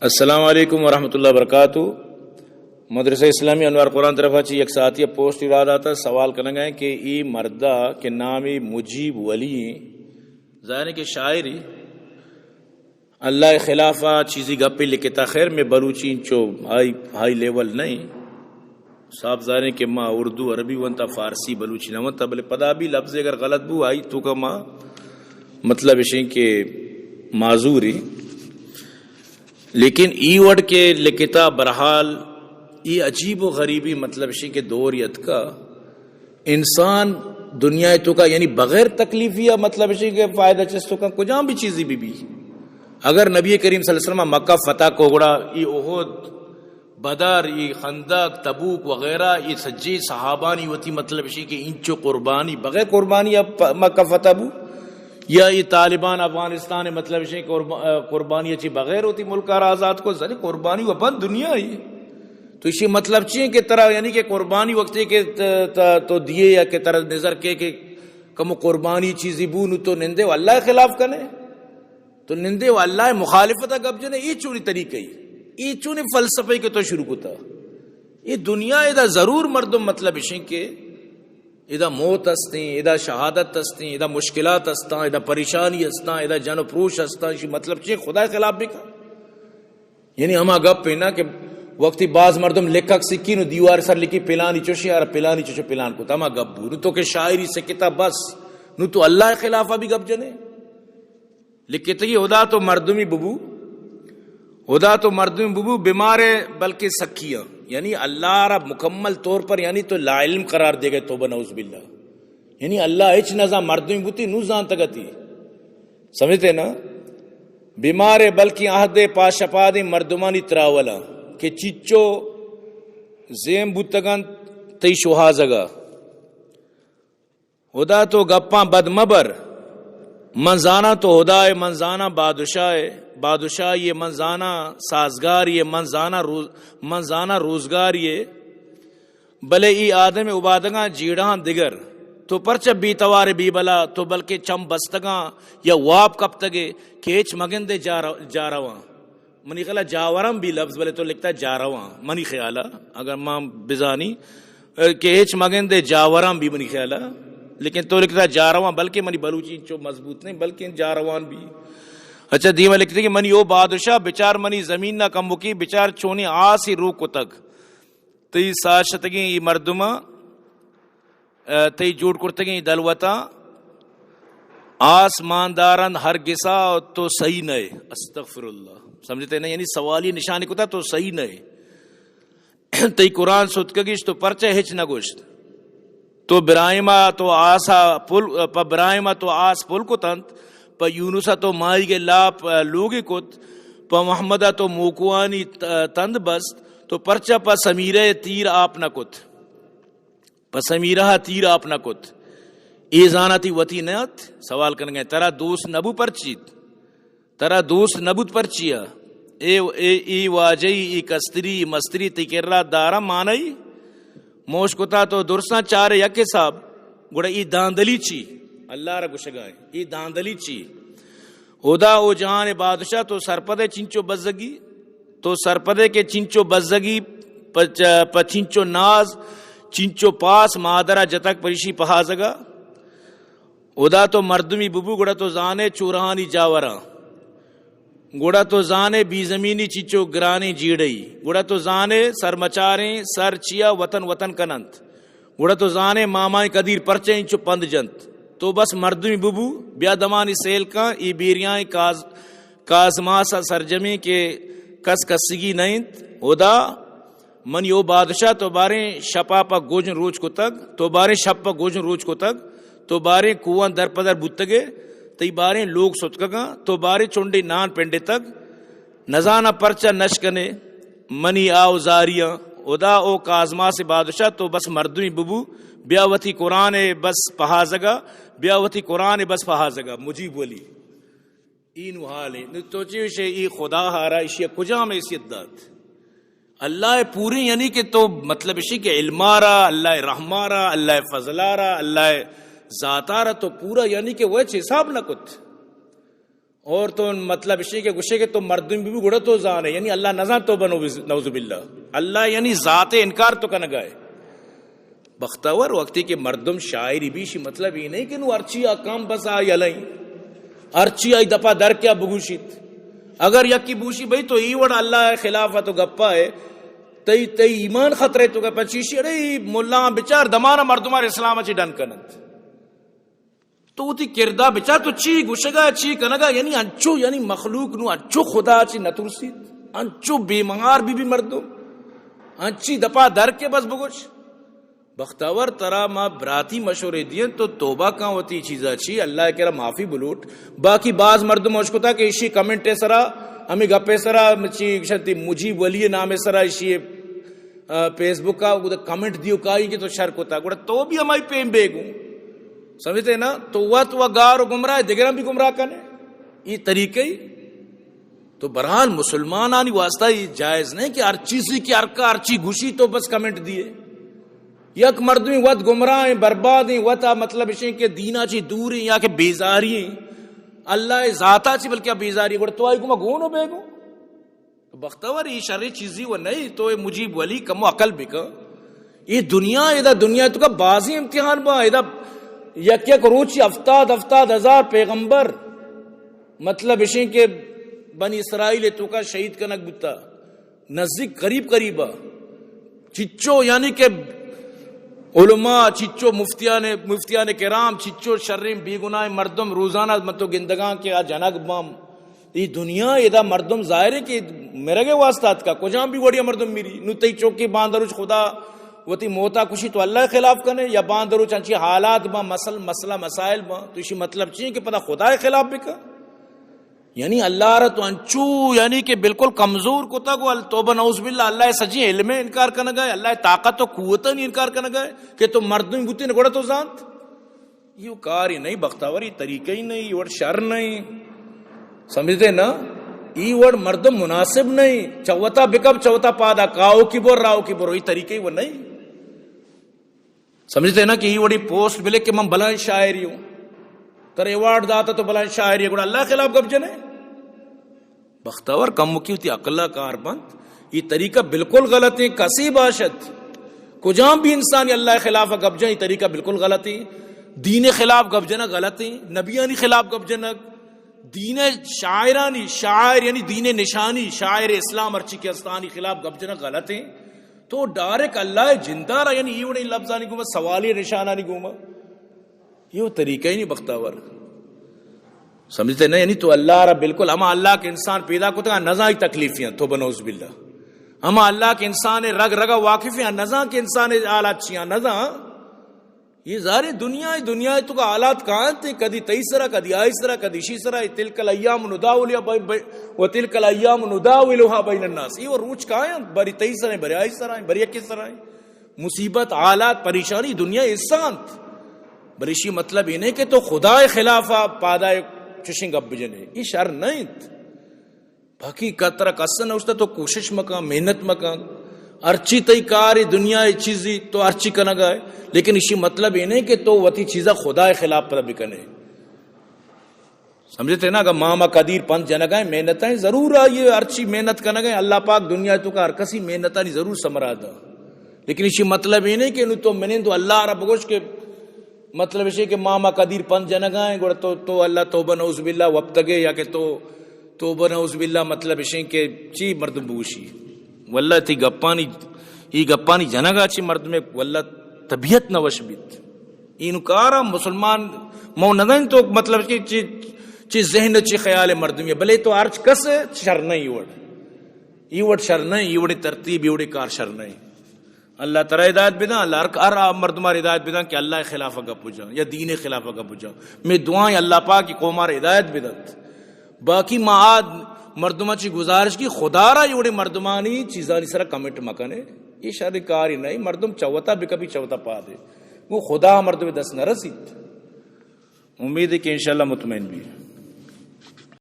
السلام علیکم ورحمۃ اللہ وبرکاتہ. مدرسہ اسلامی انوار قرآن طرف اچھی ایک ساتھی پوسٹ ارادہ آتا سوال کرنا گئے کہ ای مردہ کے نامی مجیب ولی ظاہر کے شاعری اللہ خلافہ چیزی گپی لکھتا خیر میں بلوچی چو ہائی لیول نہیں صاحب ظاہر کہ ماں اردو عربی ونتا فارسی بلوچی نہ ونتا بلے پدا بھی لفظ اگر غلط بو آئی تو کا ماں مطلب اشیں کہ معذوری لیکن ای وڈ کے لکھتا برحال ای عجیب و غریبی مطلب شی کے دوریت کا انسان دنیا تو کا یعنی بغیر تکلیفی مطلب شی کے فائدہ چستوں کا کجاں بھی چیزی بھی اگر نبی کریم صلی اللہ علیہ وسلم مکہ فتح کو گڑا ای احد بدر ای خندق تبوک وغیرہ ای سجی صحابانی ہوتی مطلب شی کے انچو قربانی بغیر قربانی اب مکہ فتح بو یا یہ طالبان افغانستان مطلب شی قربانی اچھی بغیر ہوتی ملک آزاد کو ذری قربانی و بند دنیا ہی تو اسی مطلب چیئے کہ طرح یعنی کہ قربانی وقت کے تو دیے یا کہ طرح نظر کے کہ کم قربانی چیزی بون تو نندے و اللہ خلاف کنے تو نندے و اللہ مخالفت گب جنے یہ چونی طریقہ ہی یہ چونی فلسفے کے تو شروع ہوتا یہ دنیا ادا ضرور مردم مطلب شی کہ ادا موت ہستیں ادا شہادت ہستیں ادا مشکلات ہستاں ادا پریشانی ہستاں ادا جن و پروش ہستاں مطلب چیئے خدا خلاف بھی کا یعنی ہما گپ پہ نا کہ وقتی بعض مردم لکھک سکی نو دیوار سر لکھی پلانی چوشی اور پلانی چوشی پلان کو تما گپ بو نو تو کہ شاعری سے کتاب بس نو تو اللہ خلاف بھی گپ جنے لکھتے کہ خدا تو مردمی ببو خدا تو مردمی ببو بیمارے بلکہ سکیاں یعنی اللہ رب مکمل طور پر یعنی تو لا علم قرار دے گئے توبہ نعوذ باللہ یعنی اللہ اچ نظام مردمی بوتی نو زان تگتی سمجھتے نا بیمارے بلکہ عہد پاشپا دے مردمانی تراولا کہ چچو زیم بوتگن تی شوہازگا خدا تو گپاں بد مبر منزانہ تو خدا منزانہ بادشاہ یہ منزانہ سازگار یہ منزانہ روزگار یہ بلے ای آدم عبادگاں جیڑاں دگر تو پرچہ بی توار بی بلا تو بلکہ چم بستگاں یا واب کب تگے کیچ مگن دے جا رواں منی خیالہ جاورم بھی لفظ بلے تو لکھتا ہے جا رواں منی خیالہ اگر ماں بزانی کیچ مگن دے جاورم بھی منی خیالہ لیکن تو لکھتا ہے جا رواں بلکہ منی بلوچی چو مضبوط نہیں بلکہ جا روان بھی اچھا دیمہ لکھتے کہ منی او بادشاہ بچار منی زمین نہ کم بکی بچار چونی آسی روح کو تک تی ساشتگیں ای مردمہ تی جوڑ کرتگیں دلوتا آسماندارن ہر گسا تو صحیح نئے استغفر اللہ سمجھتے نہیں یعنی سوالی نشانی کو تھا تو صحیح نئے تی قرآن ستکگیش تو پرچہ ہچ نہ گوشت تو برائمہ تو آسا پل پا برائمہ تو آس پل کو تنت پا یونسا تو مائی کے لاپ لوگی کت پا محمدہ تو موکوانی تند بست تو پرچہ پا سمیرہ تیر آپ نہ کت پا سمیرہ تیر آپ نہ کت ایزانتی وطی نیت سوال کرنے گئے ترا دوست نبو پرچیت ترا دوست نبوت پرچیا ای واجئی ای کستری مستری تکرہ دارا مانئی موش کتا تو درسنا چارے یکے صاحب گوڑا ای داندلی چی اللہ را گوشگائے ای داندلی چی خدا او جہان بادشاہ تو سرپدے چنچو بزگی تو سرپدے کے چنچو بزگی پا چنچو ناز چنچو پاس مادرہ جتک پریشی پہازگا خدا تو مردمی ببو گوڑا تو زانے چورہانی جاورا گوڑا تو زانے بی زمینی چچو گرانے جیڑئی گوڑا تو زانے سر مچاریں سر چیا وطن کننت گوڑا تو زانے مامائیں قدیر پرچیں چو پند جنت تو بس مردمی ببو بیا دمانی سیل کا ای بیریاں کازماسا سرجمی کے کس کسگی نینت خدا من یو بادشاہ تو باریں شپا پا گوجن روچ کو تک تو باریں شپ پا گوجن روچ کو تک تو باریں کوان در پدر بتگے تی باریں لوگ ستکگا تو باریں چونڈی نان پنڈے تک نزانہ پرچہ نشکنے منی آو زاریاں ادا او کازما سے بادشاہ تو بس مردمی ببو بیاوتی قرآن بس پہازگا بیاوتی قرآن بس پہازگا مجیب ولی این حال ہے تو چیوشے ای خدا ہارا اشیا کجا میں اسیت داد اللہ پوری یعنی کہ تو مطلب اسی کہ علمارا اللہ رحمارا اللہ فضلارا اللہ ذاتارا تو پورا یعنی کہ وہ حساب نہ کت اور تو مطلب اسی کے گشے کے تو مردم بھی گڑا تو زان ہے یعنی اللہ نظر تو بنو نعوذ باللہ اللہ یعنی ذات انکار تو کن گائے بختور وقتی کے مردم شاعری بھی شی مطلب یہ نہیں کہ نو ارچی کام بس آئی علائیں ارچی آئی دپا در کیا بگوشیت اگر یکی بوشی بھئی تو ایوڑ اللہ خلافہ تو گپا ہے تی ایمان خطرے تو گپا چیشی ارے مولا بچار دمانا مردمار اسلام اچھی ڈن کنت تو تی کردہ بچار تو چی گوشگا چی کنگا یعنی انچو یعنی مخلوق نو انچو خدا چی نترسید انچو بیمار بھی مردم انچی دپا در کے بس بگوش بختور ترا ما براتی مشورے دیں تو توبہ کہاں ہوتی چیزا چی اللہ کرا معافی بلوٹ باقی بعض مردم ہوشکو تھا کہ اسی کمنٹ سرا ہمیں گپے سرا چی شنتی مجیب ولی نام سرا اسی فیس بک کا کمنٹ دیو کائی کہ تو شرک ہوتا گوڑا تو بھی ہمائی پیم بیگوں سمجھتے نا تو وہ گارو گمراہ دیگر بھی گمراہ کنے یہ طریقے ہی تو برحال مسلمان آنی واسطہ یہ جائز نہیں کہ ہر چیزی کی ارکا ارچی گھوشی تو بس کمنٹ دیے یک مردمی وقت گمراہ ہیں برباد ہیں وطا مطلب اسے کہ دینا چی دور ہیں یا کہ بیزاری ہیں اللہ ذاتا چی بلکہ بیزاری ہے تو آئی گما گونو بے گو بختور یہ شرعی چیزی وہ نہیں تو مجیب ولی کمو عقل بکا یہ دنیا ایدہ دنیا تو کا بازی امتحان با ایدہ یک روچی افتاد ہزار پیغمبر مطلب اسے کہ بنی اسرائیل تو کا شہید کنک بتا نزدیک قریبا چچو یعنی کہ علماء چچو مفتیان کرام چچو شرم بی گناہ مردم روزانہ متو گندگان کے جنگ بام یہ دنیا یہ مردم ظاہر ہے کہ میرے گے واسطات کا کجام بھی بڑی مردم میری نو تی چوکی باندروچ خدا وہ تی موتا کشی تو اللہ خلاف کنے یا باندروچ انچی حالات با مسئلہ مسائل با تو اسی مطلب چاہیے کہ پتہ خدا خلاف بھی کا یعنی اللہ رہ تو انچو یعنی کہ بالکل کمزور کتا کو توبہ نعوذ باللہ اللہ سجی علم انکار کرنا گئے اللہ طاقت و قوت نہیں انکار کرنا گئے کہ تو مردم گتی نگوڑا تو زانت یہ کار ہی نہیں بختاوری طریقہ ہی نہیں یہ شر نہیں سمجھتے نا یہ وڑ مردم مناسب نہیں چوتا بکب چوتا پادا کاؤ کی بور راؤ کی بور یہ طریقہ ہی وہ نہیں سمجھتے نا کہ یہ وڑی پوسٹ ملے کہ میں بلند شاعری ہوں تر ایوارڈ داتا تو بلند شاعری ہے گوڑا اللہ خلاف گب جنے بختور کم مکی ہوتی عقلہ کار بند یہ طریقہ بالکل غلط ہے کسی باشد کجام بھی انسانی اللہ خلاف گب جنے یہ طریقہ بالکل غلط ہے دین خلاف گب جنا غلط ہے نبیانی خلاف گب جنا دین شاعرانی شاعر یعنی دین نشانی شاعر اسلام ارچی کے استانی خلاف گب جنا غلط ہے تو ڈائریکٹ اللہ جندہ رہا یعنی یہ وڑی لفظانی گوما سوالی نشانانی گوما یہ وہ طریقہ ہی نہیں بختاور سمجھتے نہیں یعنی تو اللہ رب بالکل ہما اللہ کے انسان پیدا کو تھا نزا ہی تکلیفیاں تو بنوز باللہ ہما اللہ کے انسان رگ رگا واقفیاں نزا کے انسان آلات چیاں نزا یہ ظاہر دنیا تو کا آلات کہاں تھے کدی تیسرا کدی آئیسرا کدی شیسرا تلک الایام تلک الایام نداولها بین الناس یہ وہ روچ کہاں ہیں بری تیسرا ہیں بری آئیسرا ہیں بری اکیسرا ہیں مصیبت آلات پریشانی دنیا انسان بریشی مطلب یہ نہیں کہ تو خدا خلافہ پادائے چشنگ اب بجنے یہ شر نہیں باقی قطرہ قصن ہے اس تو کوشش مکان محنت مکان ارچی تی کاری دنیا چیزی تو ارچی کنا گئے لیکن اسی مطلب یہ نہیں کہ تو وتی چیزہ خدا خلاف پر بکنے سمجھتے نا کہ ماما قدیر پنت جنگائیں محنتیں ضرور آئیے ارچی محنت کنا گئے اللہ پاک دنیا تو کا ہر کسی محنتیں ضرور سمرادا لیکن اسی مطلب یہ نہیں کہ تو میں نے تو اللہ رب گوش کے مطلب ہے کہ ماما قدیر پنت جنگائیں گوڑا تو اللہ توبہ نعوذ باللہ وابتگے یا کہ تو توبہ نعوذ باللہ مطلب ہے کہ چی مردم بوشی واللہ تی گپانی جنگا چی مرد میں واللہ طبیعت نوش بیت انکارا مسلمان مو نگن تو مطلب کہ چی ذہن چی خیال مرد میں بلے تو آرچ کس شر نہیں ایوڑ شر نہیں ایوڑ ترتیب ایوڑ کار شر نہیں اللہ تعالی ہدایت بداں اللہ ہر مردمار ہدایت بداں کہ اللہ خلاف گپ پوجا یا دین خلاف گپ پوجا میں دعائیں اللہ پاک کی قومار ہدایت بدت باقی معاد مردمہ چی گزارش کی خدا را یوڑے مردمانی چیزانی سرا کمنٹ مکنے یہ شر کاری نہیں مردم چوتا بھی کبھی چوتا پا دے وہ خدا مردم دس نہ رسید امید ہے کہ انشاءاللہ مطمئن بھی